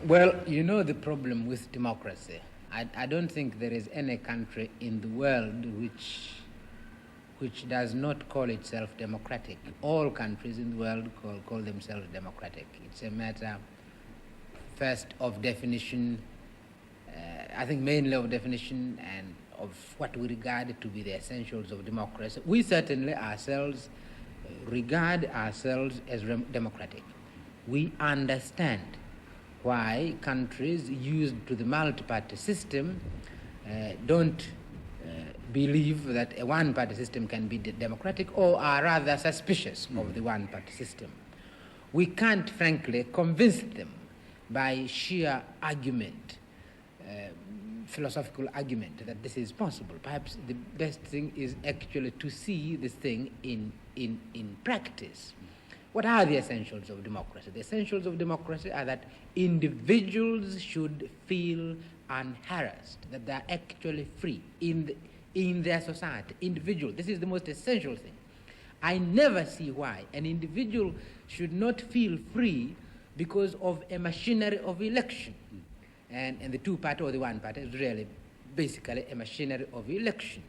Well, you know the problem with democracy. I don't think there is any country in the world which does not call itself democratic. All countries in the world call themselves democratic. It's a matter, first, of definition, I think mainly of definition and of what we regard to be the essentials of democracy. We certainly ourselves regard ourselves as democratic. We understand why countries used to the multi-party system don't believe that a one-party system can be democratic, or are rather suspicious of the one-party system. We can't, frankly, convince them by sheer argument, philosophical argument, that this is possible. Perhaps the best thing is actually to see this thing in practice. What are the essentials of democracy? The essentials of democracy are that individuals should feel unharassed, that they are actually free in their society. Individual, this is the most essential thing. I never see why an individual should not feel free because of a machinery of election. And the two-party or the one-party is really basically a machinery of election.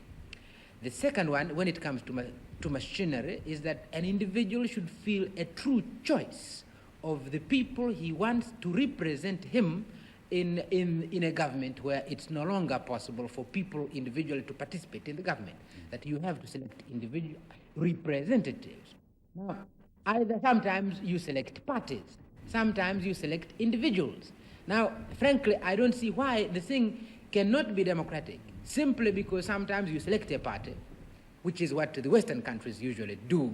The second one, when it comes to machinery, is that an individual should feel a true choice of the people he wants to represent him in a government where it's no longer possible for people individually to participate in the government, that you have to select individual representatives. Now, either sometimes you select parties, sometimes you select individuals. Now, frankly, I don't see why the thing cannot be democratic, simply because sometimes you select a party, which is what the Western countries usually do,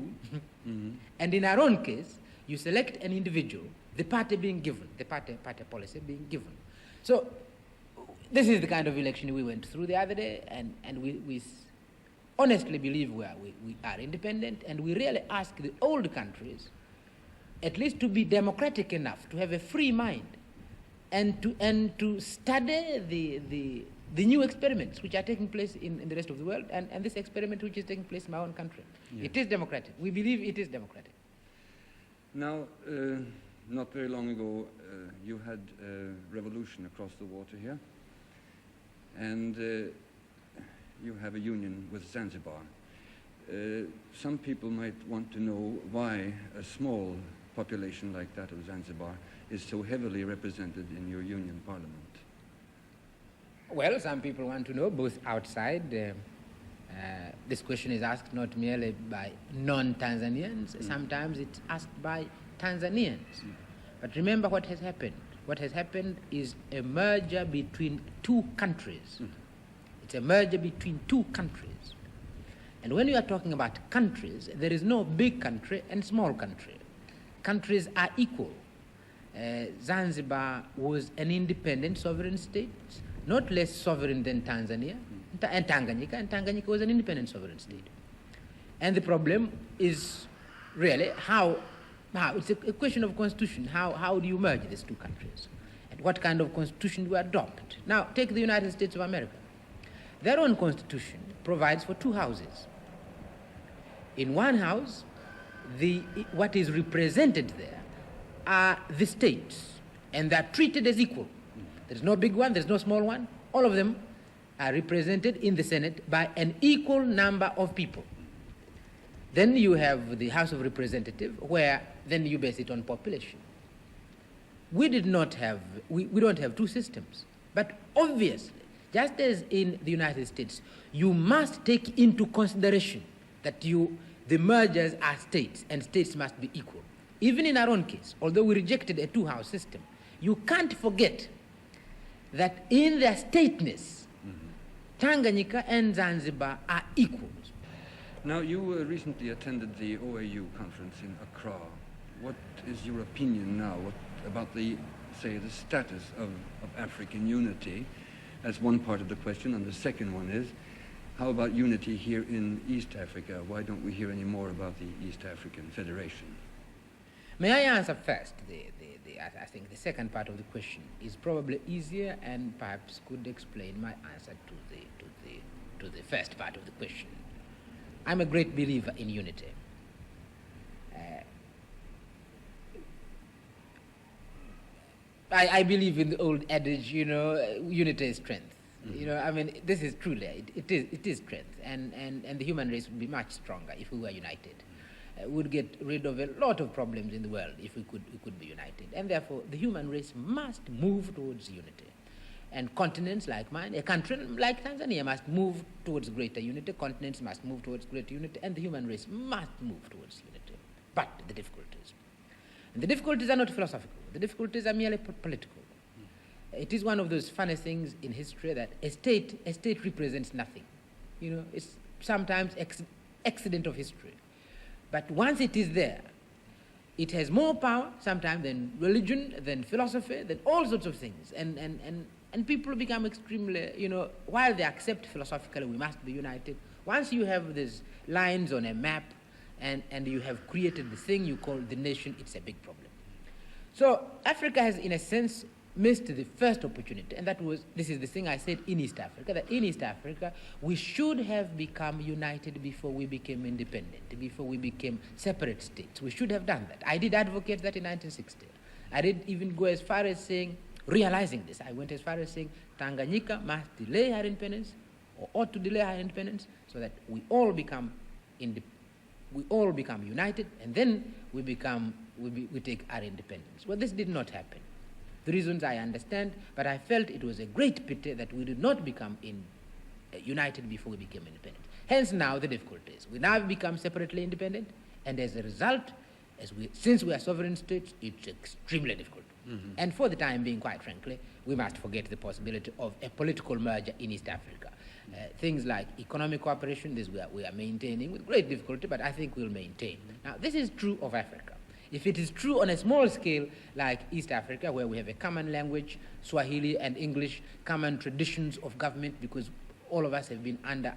and in our own case, you select an individual, the party being given, the party policy being given. So this is the kind of election we went through the other day, and we honestly believe we are independent, and we really ask the old countries at least to be democratic enough, to have a free mind, and to study the new experiments which are taking place in the rest of the world, and this experiment which is taking place in my own country. Yeah. It is democratic. We believe it is democratic. Now, not very long ago, you had a revolution across the water here, and you have a union with Zanzibar. Some people might want to know why a small population like that of Zanzibar is so heavily represented in your union parliament. Well, some people want to know, both outside. This question is asked not merely by non-Tanzanians, sometimes it's asked by Tanzanians. But remember what has happened. What has happened is a merger between two countries. It's a merger between two countries. And when you are talking about countries, there is no big country and small country. Countries are equal. Zanzibar was an independent sovereign state, not less sovereign than Tanzania and Tanganyika was an independent sovereign state. And the problem is really how it's a question of constitution. How do you merge these two countries? And what kind of constitution do you adopt? Now, take the United States of America. Their own constitution provides for two houses. In one house, what is represented there are the states, and they're treated as equal. There's no big one, there's no small one. All of them are represented in the Senate by an equal number of people. Then you have the House of Representatives, where then you base it on population. We don't have two systems. But obviously, just as in the United States, you must take into consideration that the mergers are states, and states must be equal. Even in our own case, although we rejected a two-house system, you can't forget that in their stateness, Tanganyika and Zanzibar are equals. Now, you recently attended the OAU conference in Accra. What is your opinion now about the status of African unity as one part of the question? And the second one is, how about unity here in East Africa? Why don't we hear any more about the East African Federation? May I answer first? I think the second part of the question is probably easier and perhaps could explain my answer to the first part of the question. I'm a great believer in unity. I believe in the old adage, unity is strength. I mean, this is truly, it is strength. And the human race would be much stronger if we were united. Would get rid of a lot of problems in the world if we could be united. And therefore, the human race must move towards unity. And continents like mine, a country like Tanzania must move towards greater unity, continents must move towards greater unity, and the human race must move towards unity. But the difficulties. And the difficulties are not philosophical. The difficulties are merely political. It is one of those funny things in history that a state represents nothing. It's sometimes accident of history. But once it is there, it has more power sometimes than religion, than philosophy, than all sorts of things. And people become extremely, while they accept philosophically we must be united, once you have these lines on a map and you have created the thing you call the nation, it's a big problem. So Africa has, in a sense, missed the first opportunity, and this is the thing I said in East Africa, that in East Africa we should have become united before we became independent, before we became separate states. We should have done that. I did advocate that in 1960. I did even go as far as saying, realizing this, I went as far as saying Tanganyika must delay her independence, or ought to delay her independence, so that we all become united, and then we take our independence. Well, this did not happen. The reasons I understand, but I felt it was a great pity that we did not become united before we became independent. Hence now the difficulties. We now become separately independent, and as a result, since we are sovereign states, it's extremely difficult. Mm-hmm. And for the time being, quite frankly, we must forget the possibility of a political merger in East Africa. Things like economic cooperation, this we are maintaining with great difficulty, but I think we'll maintain. Now, this is true of Africa. If it is true on a small scale like East Africa, where we have a common language, Swahili and English, common traditions of government, because all of us have been under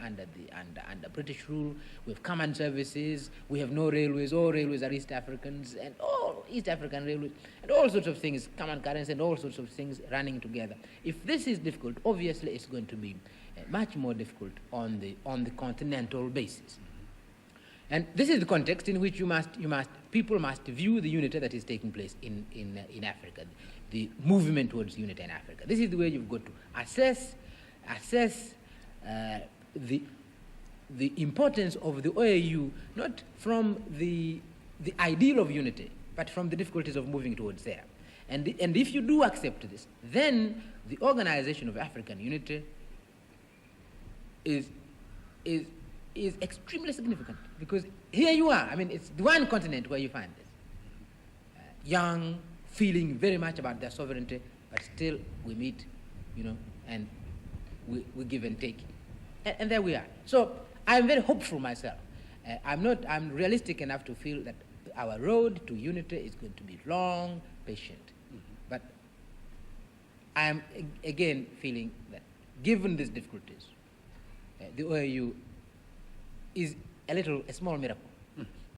British rule, we have common services, we have no railways, all railways are East Africans, and all East African railways, and all sorts of things, common currency and all sorts of things running together. If this is difficult, obviously it's going to be much more difficult on the continental basis. And this is the context in which people must view the unity that is taking place in Africa, the movement towards unity in Africa. This is the way you've got to assess the importance of the OAU, not from the ideal of unity, but from the difficulties of moving towards there. And if you do accept this, then the organization of African unity is extremely significant, because here you are. I mean, it's the one continent where you find this. Young, feeling very much about their sovereignty, but still we meet, and we give and take. And there we are. So I'm very hopeful myself. I'm realistic enough to feel that our road to unity is going to be long, patient. Mm-hmm. But I am again feeling that given these difficulties, the OAU is a small miracle.